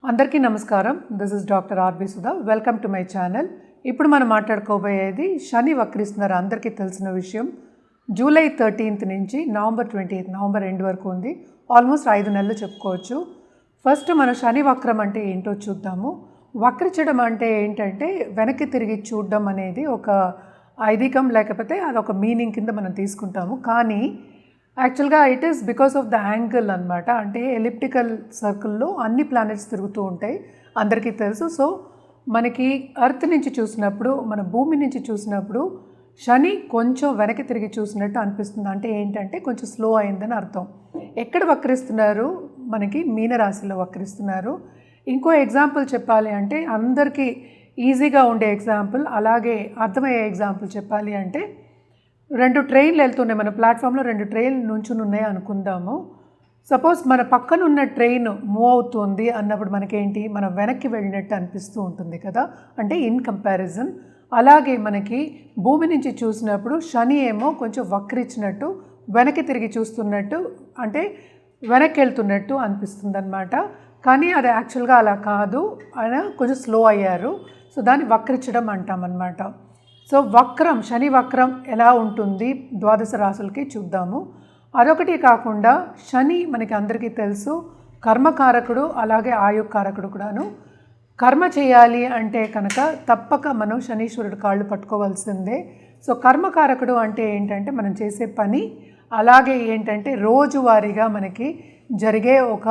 అందరికీ నమస్కారం. This is doctor R B Sudha. Welcome to my channel. ఇప్పుడు మనం మాట్లాడుకోబోయేది శని వక్రిస్తున్నారు. అందరికీ తెలిసిన విషయం. జూలై 13th నుంచి నవంబర్ 28th, నవంబర్ ఎండ్ వరకు ఉంది. ఆల్మోస్ట్ 5 నెలలు చెప్పుకోవచ్చు. ఫస్ట్ మనం శని వక్రం అంటే ఏంటో చూద్దాము. వక్రించడం అంటే ఏంటంటే వెనక్కి తిరిగి చూడడం అనేది ఒక ఐదీకం, లేకపోతే అదొక మీనింగ్ కింద మనం తీసుకుంటాము. కానీ యాక్చువల్గా it is because of the angle అనమాట. అంటే ఎలిప్టికల్ సర్కిల్లో అన్ని ప్లానెట్స్ తిరుగుతూ ఉంటాయి, అందరికీ తెలుసు. సో మనకి ఎర్త్ నుంచి చూసినప్పుడు, మన భూమి నుంచి చూసినప్పుడు శని కొంచెం వెనక్కి తిరిగి చూసినట్టు అనిపిస్తుంది. అంటే ఏంటంటే కొంచెం స్లో అయిందని అర్థం. ఎక్కడ వక్రిస్తున్నారు? మనకి మీనరాశిలో వక్రిస్తున్నారు. ఇంకో ఎగ్జాంపుల్ చెప్పాలి అంటే, అందరికీ ఈజీగా ఉండే ఎగ్జాంపుల్, అలాగే అర్థమయ్యే ఎగ్జాంపుల్ చెప్పాలి అంటే, 2 ట్రైన్లు వెళ్తున్నాయి. మన ప్లాట్ఫామ్లో 2 ట్రైన్లు నుంచుని ఉన్నాయి అనుకుందాము. సపోజ్ మన పక్కన ఉన్న ట్రైన్ మూవ్ అవుతుంది అన్నప్పుడు మనకేంటి, మనం వెనక్కి వెళ్ళినట్టు అనిపిస్తూ ఉంటుంది కదా, అంటే ఇన్ కంపారిజన్. అలాగే మనకి భూమి నుంచి చూసినప్పుడు శని ఏమో కొంచెం వక్రించినట్టు, వెనక్కి తిరిగి చూస్తున్నట్టు, అంటే వెనక్కి వెళ్తున్నట్టు అనిపిస్తుంది అనమాట. కానీ అది యాక్చువల్గా అలా కాదు, ఆయన కొంచెం స్లో అయ్యారు. సో దాన్ని వక్రించడం అంటామన్నమాట. సో వక్రం, శని వక్రం ఎలా ఉంటుంది ద్వాదశ రాశులకి చూద్దాము. అదొకటి కాకుండా శని మనకి అందరికీ తెలుసు కర్మకారకుడు, అలాగే ఆయుకారకుడు కూడాను. కర్మ చేయాలి అంటే కనుక తప్పక మనం శనీశ్వరుడు కాళ్ళు పట్టుకోవాల్సిందే. సో కర్మకారకుడు అంటే ఏంటంటే మనం చేసే పని, అలాగే ఏంటంటే రోజువారీగా మనకి జరిగే ఒక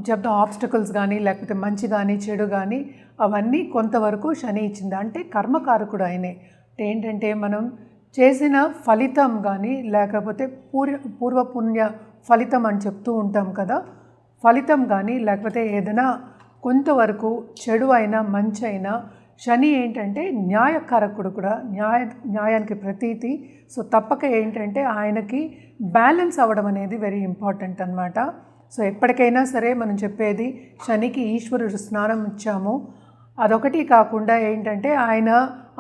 చెప్తాం ఆబ్స్టకల్స్ కానీ, లేకపోతే మంచి కానీ చెడు కానీ, అవన్నీ కొంతవరకు శని ఇచ్చింది. అంటే కర్మకారకుడు ఆయనే. అంటే ఏంటంటే మనం చేసిన ఫలితం కానీ, లేకపోతే పూర్వపుణ్య ఫలితం అని చెప్తూ ఉంటాం కదా, ఫలితం కానీ, లేకపోతే ఏదైనా కొంతవరకు చెడు అయినా మంచి అయినా, శని ఏంటంటే న్యాయకారకుడు కూడా, న్యాయానికి ప్రతీతి. సో తప్పక ఏంటంటే ఆయనకి బ్యాలెన్స్ అవ్వడం అనేది వెరీ ఇంపార్టెంట్ అనమాట. సో ఎప్పటికైనా సరే మనం చెప్పేది, శనికి ఈశ్వరుడు స్నానం ఇచ్చాము. అదొకటి కాకుండా ఏంటంటే ఆయన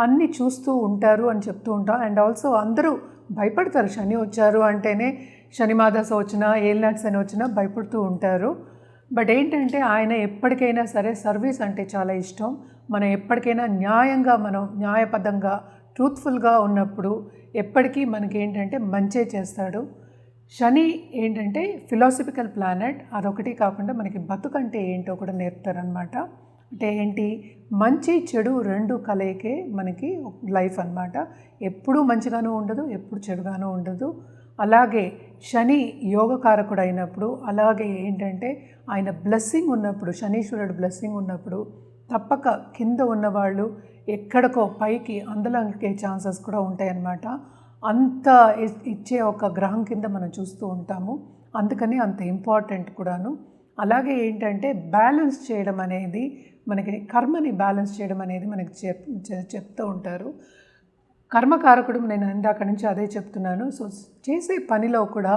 అన్నీ చూస్తూ ఉంటారు అని చెప్తూ ఉంటాం. అండ్ ఆల్సో అందరూ భయపడతారు, శని వచ్చారు అంటేనే, శని మాదశ వచ్చినా, ఏలినాటి శని వచ్చినా భయపడుతూ ఉంటారు. బట్ ఏంటంటే ఆయన ఎప్పటికైనా సరే సర్వీస్ అంటే చాలా ఇష్టం. మనం ఎప్పటికైనా న్యాయంగా, మనం న్యాయబద్ధంగా, ట్రూత్ఫుల్గా ఉన్నప్పుడు ఎప్పటికీ మనకి ఏంటంటే మంచే చేస్తాడు. శని ఏంటంటే ఫిలాసఫికల్ ప్లానెట్. అదొకటి కాకుండా మనకి బతుకంటే ఏంటో కూడా నేర్పుతారనమాట. అంటే ఏంటి, మంచి చెడు 2 కలయికే మనకి లైఫ్ అనమాట. ఎప్పుడూ మంచిగానూ ఉండదు, ఎప్పుడు చెడుగానూ ఉండదు. అలాగే శని యోగకారకుడు అయినప్పుడు, అలాగే ఏంటంటే ఆయన బ్లెస్సింగ్ ఉన్నప్పుడు, శనీశ్వరుడు బ్లెస్సింగ్ ఉన్నప్పుడు తప్పక కింద ఉన్నవాళ్ళు ఎక్కడికో పైకి అందలంకే ఛాన్సెస్ కూడా ఉంటాయన్నమాట. అంత ఇచ్చే ఒక గ్రహం కింద మనం చూస్తూ ఉంటాము. అందుకని అంత ఇంపార్టెంట్ కూడాను. అలాగే ఏంటంటే బ్యాలెన్స్ చేయడం అనేది, మనకి కర్మని బ్యాలెన్స్ చేయడం అనేది మనకి చెప్తూ ఉంటారు. కర్మకారకుడు, నేను ఇందాక నుంచి అదే చెప్తున్నాను. సో చేసే పనిలో కూడా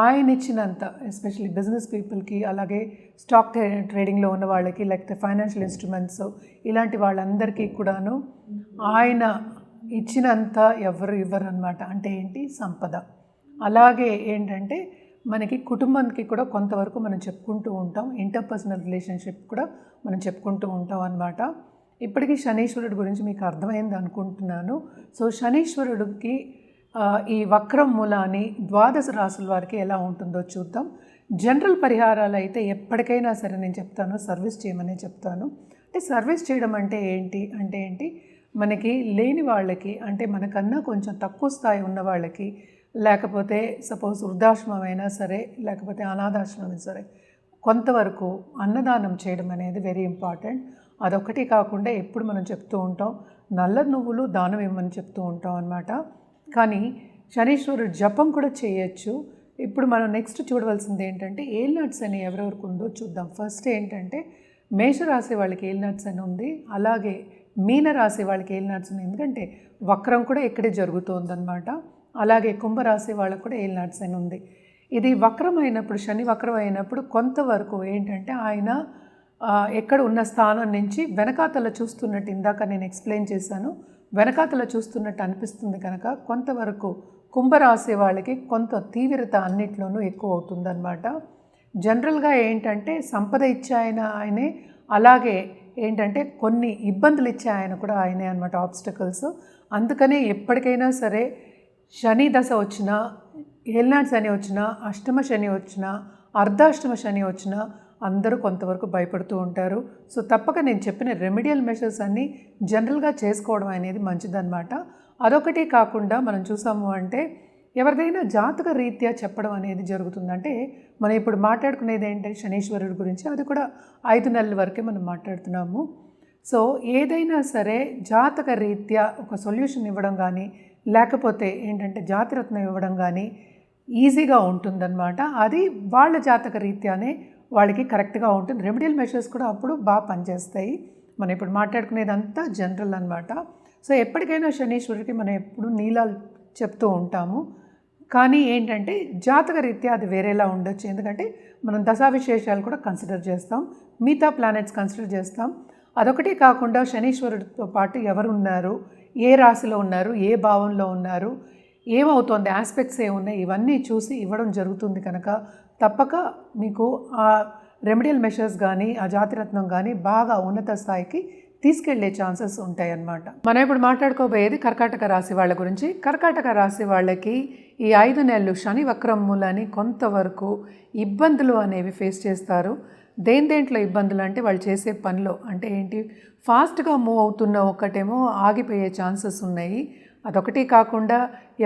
ఆయన ఇచ్చినంత, ఎస్పెషల్లీ బిజినెస్ పీపుల్కి, అలాగే స్టాక్ ట్రేడింగ్లో ఉన్న వాళ్ళకి, లేకపోతే ఫైనాన్షియల్ ఇన్స్ట్రుమెంట్స్ ఇలాంటి వాళ్ళందరికీ కూడాను ఆయన ఇచ్చినంత ఎవరు ఇవ్వరు అనమాట. అంటే ఏంటి, సంపద. అలాగే ఏంటంటే మనకి కుటుంబానికి కూడా కొంతవరకు మనం చెప్పుకుంటూ ఉంటాం, ఇంటర్పర్సనల్ రిలేషన్షిప్ కూడా మనం చెప్పుకుంటూ ఉంటాం అన్నమాట. ఇప్పటికీ శనీశ్వరుడు గురించి మీకు అర్థమైంది అనుకుంటున్నాను. సో శనీశ్వరుడికి ఈ వక్రం మూలాన్ని ద్వాదశ రాశుల వారికి ఎలా ఉంటుందో చూద్దాం. జనరల్ పరిహారాలు అయితే ఎప్పటికైనా సరే నేను చెప్తాను, సర్వీస్ చేయమనే చెప్తాను. అంటే సర్వీస్ చేయడం అంటే ఏంటి, మనకి లేని వాళ్ళకి, అంటే మనకన్నా కొంచెం తక్కువ స్థాయి ఉన్న వాళ్ళకి, లేకపోతే సపోజ్ వృద్ధాశ్రమం అయినా సరే, లేకపోతే అనాథాశ్రమం అయినా సరే, కొంతవరకు అన్నదానం చేయడం అనేది వెరీ ఇంపార్టెంట్. అదొకటి కాకుండా ఎప్పుడు మనం చెప్తూ ఉంటాం, నల్ల నువ్వులు దానం ఇవ్వమని చెప్తూ ఉంటాం అన్నమాట. కానీ శనీశ్వరుడు జపం కూడా చేయొచ్చు. ఇప్పుడు మనం నెక్స్ట్ చూడవలసింది ఏంటంటే ఏలినాటి శని ఎవరెవరికి ఉందో చూద్దాం. ఫస్ట్ ఏంటంటే మేషరాశి వాళ్ళకి ఏలినాటి శని ఉంది, అలాగే మీనరాశి వాళ్ళకి ఏలినాటి శని, ఎందుకంటే వక్రం కూడా ఇక్కడే జరుగుతుందన్నమాట. అలాగే కుంభరాశి వాళ్ళకు కూడా ఏలినాటి శని ఉంది. ఇది వక్రం అయినప్పుడు, శని వక్రం అయినప్పుడు కొంతవరకు ఏంటంటే ఆయన ఎక్కడ ఉన్న స్థానం నుంచి వెనకాతల చూస్తున్నట్టు, ఇందాక నేను ఎక్స్ప్లెయిన్ చేశాను, వెనకాతల చూస్తున్నట్టు అనిపిస్తుంది కనుక కొంతవరకు కుంభరాశి వాళ్ళకి కొంత తీవ్రత అన్నిట్లోనూ ఎక్కువ అవుతుందన్నమాట. జనరల్గా ఏంటంటే సంపద ఇచ్చే ఆయనే, అలాగే ఏంటంటే కొన్ని ఇబ్బందులు ఇచ్చే ఆయన కూడా ఆయనే అనమాట, ఆబ్స్టకల్స్. అందుకనే ఎప్పటికైనా సరే శని దశ వచ్చినా, ఏలినాటి శని వచ్చినా, అష్టమ శని వచ్చినా, అర్ధాష్టమ శని వచ్చినా అందరూ కొంతవరకు భయపడుతూ ఉంటారు. సో తప్పక నేను చెప్పిన రెమెడియల్ మెషర్స్ అన్నీ జనరల్గా చేసుకోవడం అనేది మంచిదన్నమాట. అదొకటి కాకుండా మనం చూసాము అంటే ఎవరిదైనా జాతక రీత్యా చెప్పడం అనేది జరుగుతుందంటే, మనం ఇప్పుడు మాట్లాడుకునేది ఏంటంటే శనీశ్వరుడి గురించి, అది కూడా 5 నెలల వరకే మనం మాట్లాడుతున్నాము. సో ఏదైనా సరే జాతక రీత్యా ఒక సొల్యూషన్ ఇవ్వడం కానీ, లేకపోతే ఏంటంటే జాతిరత్నం ఇవ్వడం కానీ ఈజీగా ఉంటుందన్నమాట. అది వాళ్ళ జాతక రీత్యానే వాళ్ళకి కరెక్ట్గా ఉంటుంది. రెమెడియల్ మెషర్స్ కూడా అప్పుడు బాగా పనిచేస్తాయి. మనం ఇప్పుడు మాట్లాడుకునేదంతా జనరల్ అనమాట. సో ఎప్పటికైనా శనీశ్వరుడికి మనం ఎప్పుడు నీలాలు చెప్తూ ఉంటాము. కానీ ఏంటంటే జాతక రీత్యా అది వేరేలా ఉండొచ్చు. ఎందుకంటే మనం దశావిశేషాలు కూడా కన్సిడర్ చేస్తాం, మిగతా ప్లానెట్స్ కన్సిడర్ చేస్తాం. అదొకటి కాకుండా శనీశ్వరుడితో పాటు ఎవరు ఉన్నారు, ఏ రాశిలో ఉన్నారు, ఏ భావంలో ఉన్నారు, ఏమవుతోంది, ఆస్పెక్ట్స్ ఏమున్నాయి, ఇవన్నీ చూసి ఇవ్వడం జరుగుతుంది. కనుక తప్పక మీకు ఆ రెమెడియల్ మెషర్స్ కానీ ఆ జాతిరత్నం కానీ బాగా ఉన్నత స్థాయికి తీసుకెళ్లే ఛాన్సెస్ ఉంటాయన్నమాట. మనం ఇప్పుడు మాట్లాడుకోబోయేది కర్కాటక రాశి వాళ్ళ గురించి. కర్కాటక రాశి వాళ్ళకి ఈ 5 నెలలు శని వక్రం మూలని కొంతవరకు ఇబ్బందులు అనేవి ఫేస్ చేస్తారు. దేంట్లో ఇబ్బందులు అంటే వాళ్ళు చేసే పనిలో, అంటే ఏంటి, ఫాస్ట్గా మూవ్ అవుతున్న ఒకటేమో ఆగిపోయే ఛాన్సెస్ ఉన్నాయి. అదొకటి కాకుండా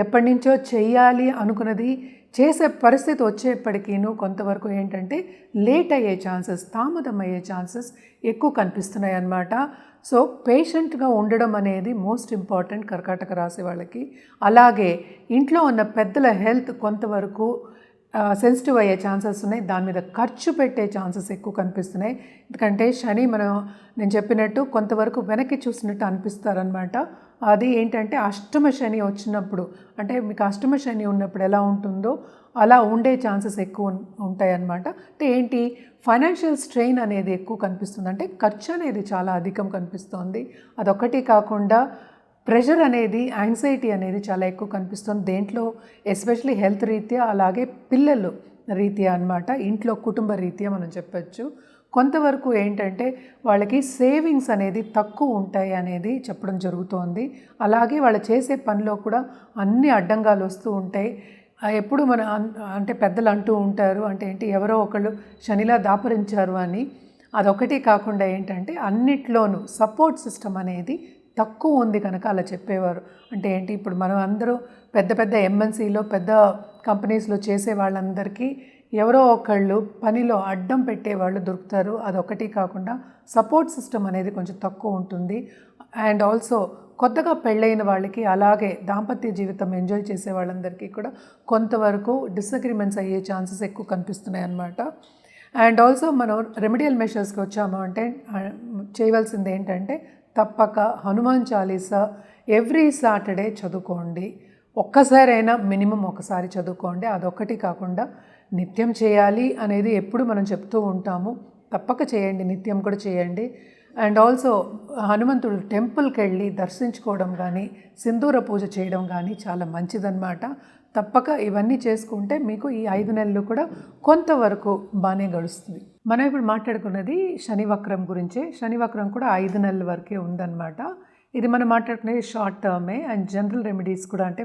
ఎప్పటి నుంచో చెయ్యాలి అనుకున్నది చేసే పరిస్థితి వచ్చేప్పటికీను కొంతవరకు ఏంటంటే లేట్ అయ్యే ఛాన్సెస్, తామదం అయ్యే ఛాన్సెస్ ఎక్కువ కనిపిస్తున్నాయి అన్నమాట. సో పేషెంట్గా ఉండడం అనేది మోస్ట్ ఇంపార్టెంట్ కర్కాటక రాశి వాళ్ళకి. అలాగే ఇంట్లో ఉన్న పెద్దల హెల్త్ కొంతవరకు సెన్సిటివ్ అయ్యే ఛాన్సెస్ ఉన్నాయి. దాని మీద ఖర్చు పెట్టే ఛాన్సెస్ ఎక్కువ కనిపిస్తున్నాయి. ఎందుకంటే శని నేను చెప్పినట్టు కొంతవరకు వెనక్కి చూసినట్టు అనిపిస్తారనమాట. అది ఏంటంటే అష్టమ శని వచ్చినప్పుడు, అంటే మీకు అష్టమ శని ఉన్నప్పుడు ఎలా ఉంటుందో అలా ఉండే ఛాన్సెస్ ఎక్కువ ఉంటాయన్నమాట. అంటే ఏంటి, ఫైనాన్షియల్ స్ట్రెయిన్ అనేది ఎక్కువ కనిపిస్తుంది, అంటే ఖర్చు అనేది చాలా అధికం కనిపిస్తుంది. అదొకటి కాకుండా ప్రెషర్ అనేది, యాంగ్జైటీ అనేది చాలా ఎక్కువ కనిపిస్తుంది దేంట్లో, ఎస్పెషలీ హెల్త్ రీత్యా, అలాగే పిల్లలు రీత్యా అన్నమాట, ఇంట్లో కుటుంబ రీత్యా మనం చెప్పచ్చు. కొంతవరకు ఏంటంటే వాళ్ళకి సేవింగ్స్ అనేది తక్కువ ఉంటాయి అనేది చెప్పడం జరుగుతోంది. అలాగే వాళ్ళు చేసే పనిలో కూడా అన్ని అడ్డంగాలు వస్తూ ఉంటాయి. ఎప్పుడు అంటే పెద్దలు అంటూ ఉంటారు, అంటే ఏంటి, ఎవరో ఒకళ్ళు శనిలా దాపరించారు అని. అదొకటి కాకుండా ఏంటంటే అన్నిట్లోనూ సపోర్ట్ సిస్టమ్ అనేది తక్కువ ఉంది కనుక అలా చెప్పేవారు. అంటే ఏంటి, ఇప్పుడు మనం అందరూ పెద్ద పెద్ద ఎంఎన్సీలో, పెద్ద కంపెనీస్లో చేసే వాళ్ళందరికీ ఎవరో ఒకళ్ళు పనిలో అడ్డం పెట్టేవాళ్ళు దొరుకుతారు. అదొకటి కాకుండా సపోర్ట్ సిస్టమ్ అనేది కొంచెం తక్కువ ఉంటుంది. అండ్ ఆల్సో కొత్తగా పెళ్ళైన వాళ్ళకి, అలాగే దాంపత్య జీవితం ఎంజాయ్ చేసే వాళ్ళందరికీ కూడా కొంతవరకు డిసగ్రిమెంట్స్ అయ్యే ఛాన్సెస్ ఎక్కువ కనిపిస్తున్నాయి అన్నమాట. అండ్ ఆల్సో మనం రెమెడియల్ మెషర్స్కి వచ్చాము అంటే చేయవలసింది ఏంటంటే తప్పక హనుమాన్ చాలీసా ఎవ్రీ సాటర్డే చదువుకోండి. ఒక్కసారైనా మినిమం ఒకసారి చదువుకోండి. అదొక్కటి కాకుండా నిత్యం చేయాలి అనేది ఎప్పుడు మనం చెప్తూ ఉంటాము, తప్పక చేయండి, నిత్యం కూడా చేయండి. అండ్ ఆల్సో హనుమంతుడు టెంపుల్కి వెళ్ళి దర్శించుకోవడం కానీ, సింధూర పూజ చేయడం కానీ చాలా మంచిదన్నమాట. తప్పక ఇవన్నీ చేసుకుంటే మీకు ఈ 5 నెలలు కూడా కొంతవరకు బాగానే గడుస్తుంది. మనం ఇప్పుడు మాట్లాడుకున్నది శనివక్రం గురించే. శనివక్రం కూడా 5 నెలల వరకే ఉందన్నమాట. ఇది మనం మాట్లాడుకునేది షార్ట్ టర్మే. అండ్ జనరల్ రెమెడీస్ కూడా, అంటే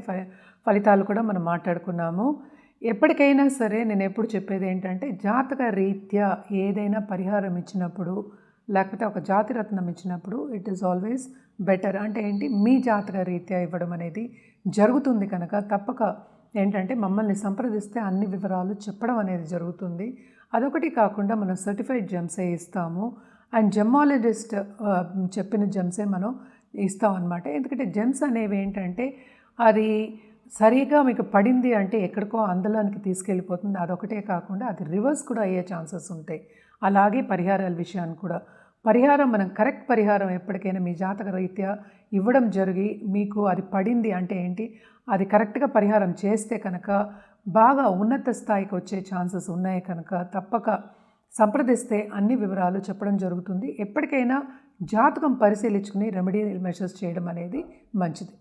ఫలితాలు కూడా మనం మాట్లాడుకున్నాము. ఎప్పటికైనా సరే నేను ఎప్పుడు చెప్పేది ఏంటంటే, జాతక రీత్యా ఏదైనా పరిహారం ఇచ్చినప్పుడు, లేకపోతే ఒక జాతిరత్నం ఇచ్చినప్పుడు ఇట్ ఈస్ ఆల్వేస్ బెటర్. అంటే ఏంటి, మీ జాతక రీత్యా ఇవ్వడం అనేది జరుగుతుంది కనుక తప్పక ఏంటంటే మమ్మల్ని సంప్రదిస్తే అన్ని వివరాలు చెప్పడం అనేది జరుగుతుంది. అదొకటి కాకుండా మనం సర్టిఫైడ్ జెమ్సే ఇస్తాము. అండ్ జెమ్మాలజిస్ట్ చెప్పిన జెమ్సే మనం ఇస్తాం అన్నమాట. ఎందుకంటే జెమ్స్ అనేవి ఏంటంటే అది సరిగా మీకు పడింది అంటే ఎక్కడికో అందులోనికి తీసుకెళ్ళిపోతుంది. అదొకటే కాకుండా అది రివర్స్ కూడా అయ్యే ఛాన్సెస్ ఉంటాయి. అలాగే పరిహారాల విషయాన్ని కూడా, పరిహారం మనం కరెక్ట్ పరిహారం ఎప్పటికైనా మీ జాతక రీత్యా ఇవ్వడం జరిగి మీకు అది పడింది అంటే ఏంటి, అది కరెక్ట్గా పరిహారం చేస్తే కనుక బాగా ఉన్నత స్థాయికి వచ్చే ఛాన్సెస్ ఉన్నాయి కనుక తప్పక సంప్రదిస్తే అన్ని వివరాలు చెప్పడం జరుగుతుంది. ఎప్పటికైనా జాతకం పరిశీలించుకుని రెమెడియల్ మెషర్స్ చేయడం అనేది మంచిది.